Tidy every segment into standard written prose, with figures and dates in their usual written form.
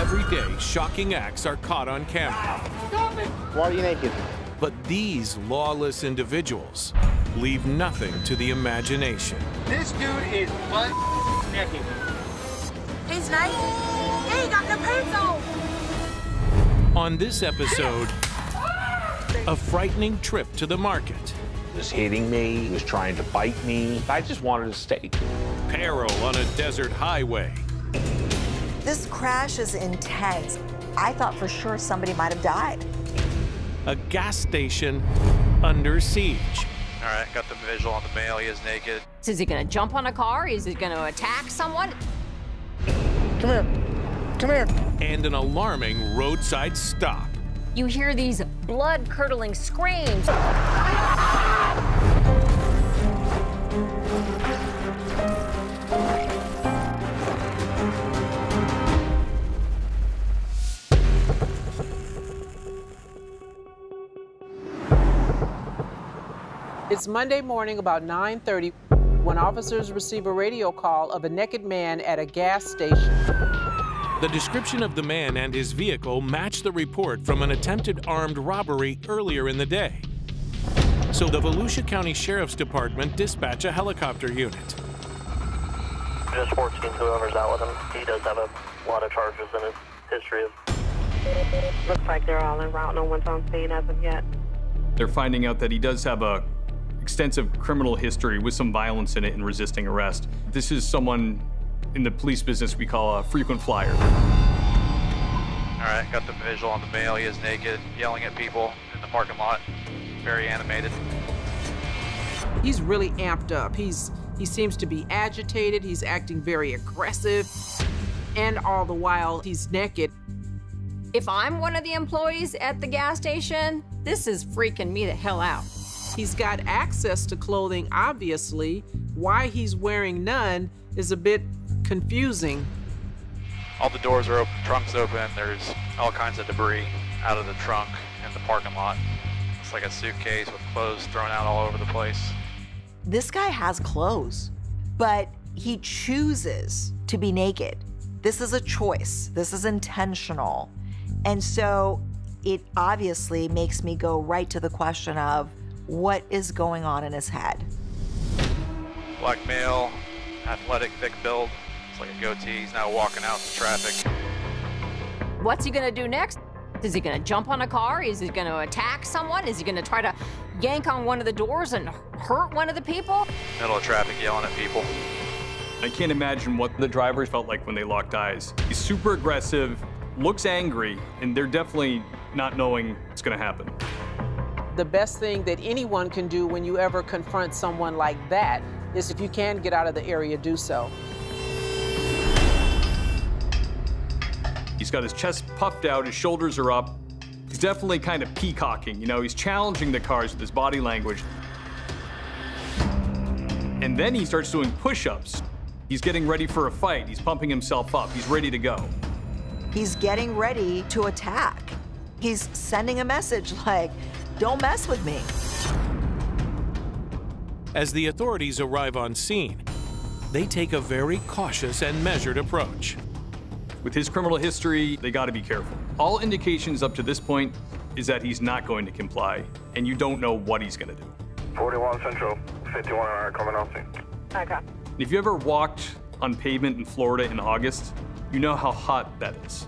Every day, shocking acts are caught on camera. Stop it! Why are you naked? But these lawless individuals leave nothing to the imagination. This dude is butt naked. He's naked. Yeah, he got the pants on. On this episode, a frightening trip to the market. He was hitting me, he was trying to bite me. I just wanted a steak. Peril on a desert highway. This crash is intense. I thought for sure somebody might have died. A gas station under siege. All right, got the visual on the male. He is naked. Is he going to jump on a car? Is he going to attack someone? Come here. Come here. And an alarming roadside stop. You hear these blood-curdling screams. It's Monday morning about 9:30 when officers receive a radio call of a naked man at a gas station. The description of the man and his vehicle matched the report from an attempted armed robbery earlier in the day. So the Volusia County Sheriff's Department dispatched a helicopter unit. Just 14, whoever's out with him. He does have a lot of charges in his history of... Looks like they're all en route. No one's on scene as of yet. They're finding out that he does have a extensive criminal history with some violence in it and resisting arrest. This is someone in the police business we call a frequent flyer. All right, got the visual on the male. He is naked, yelling at people in the parking lot. Very animated. He's really amped up. He seems to be agitated. He's acting very aggressive. And all the while, he's naked. If I'm one of the employees at the gas station, this is freaking me the hell out. He's got access to clothing, obviously. Why he's wearing none is a bit confusing. All the doors are open, trunk's open. There's all kinds of debris out of the trunk in the parking lot. It's like a suitcase with clothes thrown out all over the place. This guy has clothes, but he chooses to be naked. This is a choice. This is intentional. And so it obviously makes me go right to the question of what is going on in his head. Black male, athletic, thick build. It's like a goatee. He's now walking out in traffic. What's he going to do next? Is he going to jump on a car? Is he going to attack someone? Is he going to try to yank on one of the doors and hurt one of the people? Middle of traffic, yelling at people. I can't imagine what the drivers felt like when they locked eyes. He's super aggressive, looks angry, and they're definitely not knowing what's going to happen. The best thing that anyone can do when you ever confront someone like that is if you can get out of the area, do so. He's got his chest puffed out, his shoulders are up. He's definitely kind of peacocking, you know, he's challenging the cars with his body language. And then he starts doing push-ups. He's getting ready for a fight. He's pumping himself up. He's ready to go. He's getting ready to attack. He's sending a message like, don't mess with me. As the authorities arrive on scene, they take a very cautious and measured approach. With his criminal history, they got to be careful. All indications up to this point is that he's not going to comply, and you don't know what he's going to do. 41 Central, 51 hour coming off scene. Okay. If you ever walked on pavement in Florida in August, you know how hot that is.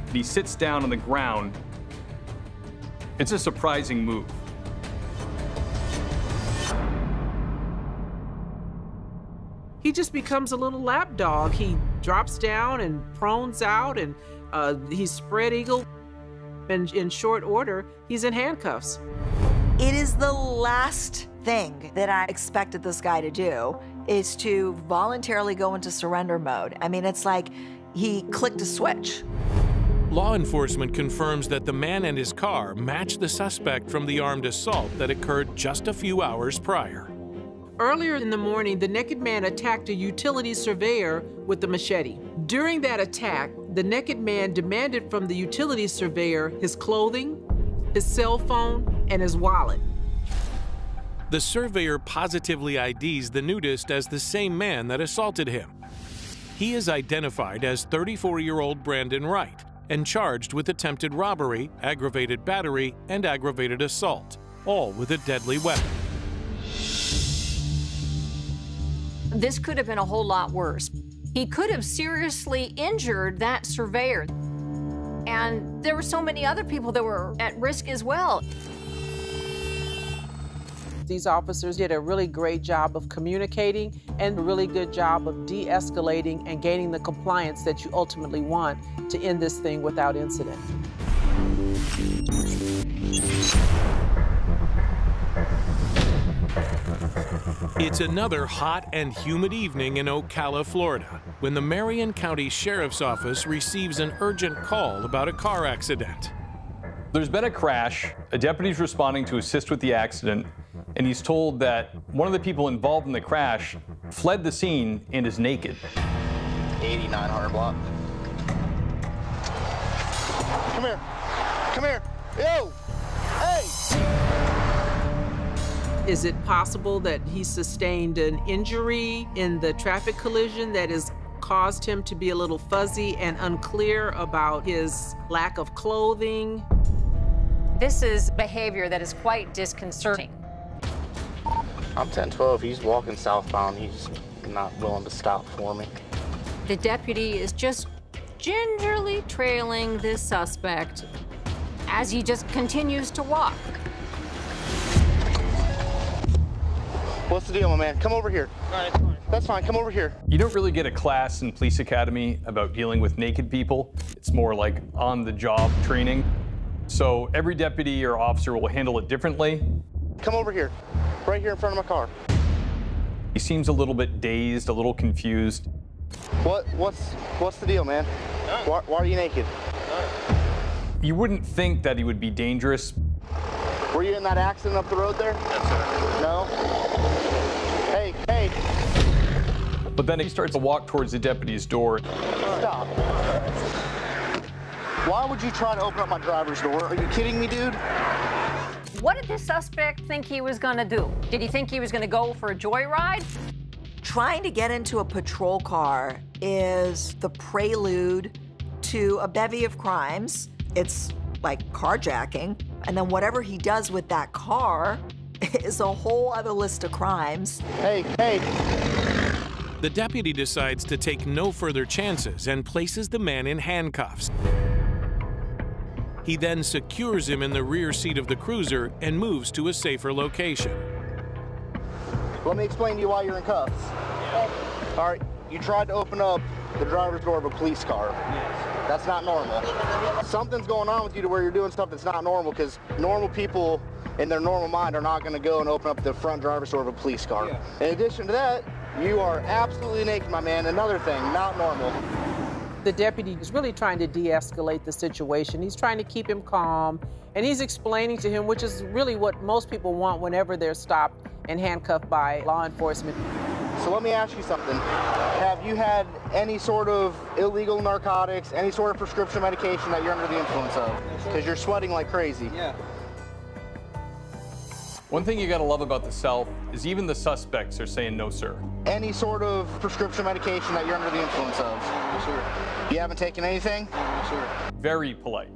And he sits down on the ground. It's a surprising move. He just becomes a little lapdog. He drops down and prones out, and he's spread eagle. And in short order, he's in handcuffs. It is the last thing that I expected this guy to do, is to voluntarily go into surrender mode. I mean, it's like he clicked a switch. Law enforcement confirms that the man and his car match the suspect from the armed assault that occurred just a few hours prior. Earlier in the morning, the naked man attacked a utility surveyor with a machete. During that attack, the naked man demanded from the utility surveyor his clothing, his cell phone, and his wallet. The surveyor positively IDs the nudist as the same man that assaulted him. He is identified as 34-year-old Brandon Wright and charged with attempted robbery, aggravated battery, and aggravated assault, all with a deadly weapon. This could have been a whole lot worse. He could have seriously injured that surveyor. And there were so many other people that were at risk as well. These officers did a really great job of communicating and a really good job of de-escalating and gaining the compliance that you ultimately want to end this thing without incident. It's another hot and humid evening in Ocala, Florida, when the Marion County Sheriff's Office receives an urgent call about a car accident. There's been a crash, a deputy's responding to assist with the accident, and he's told that one of the people involved in the crash fled the scene and is naked. 8900 block. Come here. Come here. Yo! Hey! Is it possible that he sustained an injury in the traffic collision that has caused him to be a little fuzzy and unclear about his lack of clothing? This is behavior that is quite disconcerting. I'm 1012. He's walking southbound. He's not willing to stop for me. The deputy is just gingerly trailing this suspect as he just continues to walk. What's the deal, my man? Come over here. All right, that's fine. Come over here. You don't really get a class in police academy about dealing with naked people. It's more like on-the-job training. So every deputy or officer will handle it differently. Come over here, right here in front of my car. He seems a little bit dazed, a little confused. What's the deal, man? Why are you naked? You wouldn't think that he would be dangerous. Were you in that accident up the road there? Yes, sir. No? Hey, hey. But then he starts to walk towards the deputy's door. Stop. Why would you try to open up my driver's door? Are you kidding me, dude? What did this suspect think he was gonna do? Did he think he was gonna go for a joyride? Trying to get into a patrol car is the prelude to a bevy of crimes. It's like carjacking, and then whatever he does with that car is a whole other list of crimes. Hey, hey. The deputy decides to take no further chances and places the man in handcuffs. He then secures him in the rear seat of the cruiser and moves to a safer location. Let me explain to you why you're in cuffs. All right, you tried to open up the driver's door of a police car. That's not normal. Something's going on with you to where you're doing stuff that's not normal, because normal people in their normal mind are not going to go and open up the front driver's door of a police car. In addition to that, you are absolutely naked, my man. Another thing, not normal. The deputy is really trying to de-escalate the situation. He's trying to keep him calm, and he's explaining to him, which is really what most people want whenever they're stopped and handcuffed by law enforcement. So let me ask you something. Have you had any sort of illegal narcotics, any sort of prescription medication that you're under the influence of? Because you're sweating like crazy. Yeah. One thing you gotta love about the South is even the suspects are saying no, sir. Any sort of prescription medication that you're under the influence of? No, sir. You haven't taken anything? No, sir. Very polite.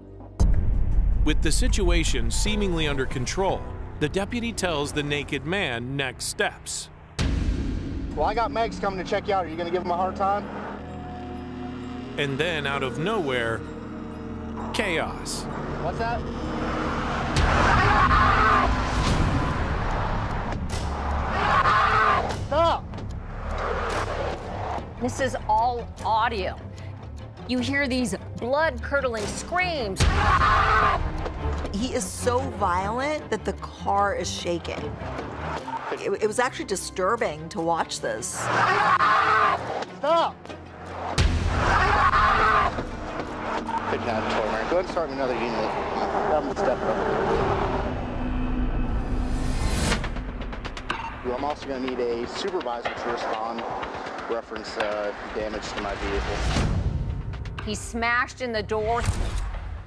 With the situation seemingly under control, the deputy tells the naked man next steps. Well, I got Megs coming to check you out. Are you gonna give him a hard time? And then, out of nowhere, chaos. What's that? Stop! This is all audio. You hear these blood-curdling screams. He is so violent that the car is shaking. It was actually disturbing to watch this. Stop! Good job, Tormer. Go ahead and start me another unit. Have him step up. I'm also going to need a supervisor to respond, reference damage to my vehicle. He smashed in the door.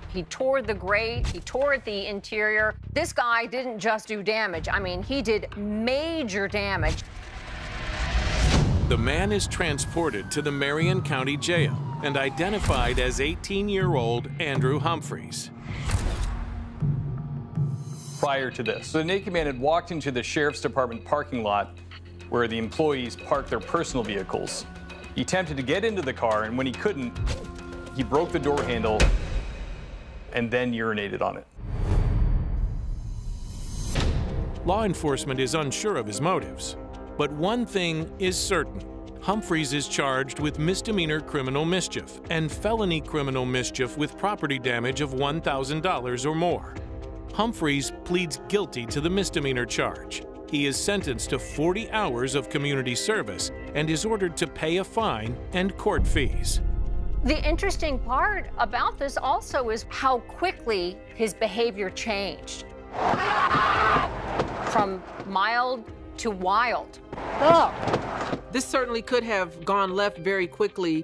He tore the grate, he tore at the interior. This guy didn't just do damage. I mean, he did major damage. The The man is transported to the Marion County Jail and identified as 18-year-old Andrew Humphreys. Prior to this, the naked man had walked into the sheriff's department parking lot where the employees parked their personal vehicles. He attempted to get into the car, and when he couldn't, he broke the door handle and then urinated on it. Law enforcement is unsure of his motives, but one thing is certain. Humphreys is charged with misdemeanor criminal mischief and felony criminal mischief with property damage of $1,000 or more. Humphreys pleads guilty to the misdemeanor charge. He is sentenced to 40 hours of community service and is ordered to pay a fine and court fees. The interesting part about this also is how quickly his behavior changed. From mild to wild. This certainly could have gone left very quickly.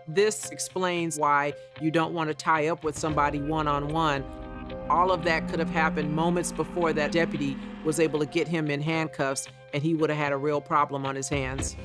This explains why you don't want to tie up with somebody one-on-one. All of that could have happened moments before that deputy was able to get him in handcuffs, and he would have had a real problem on his hands.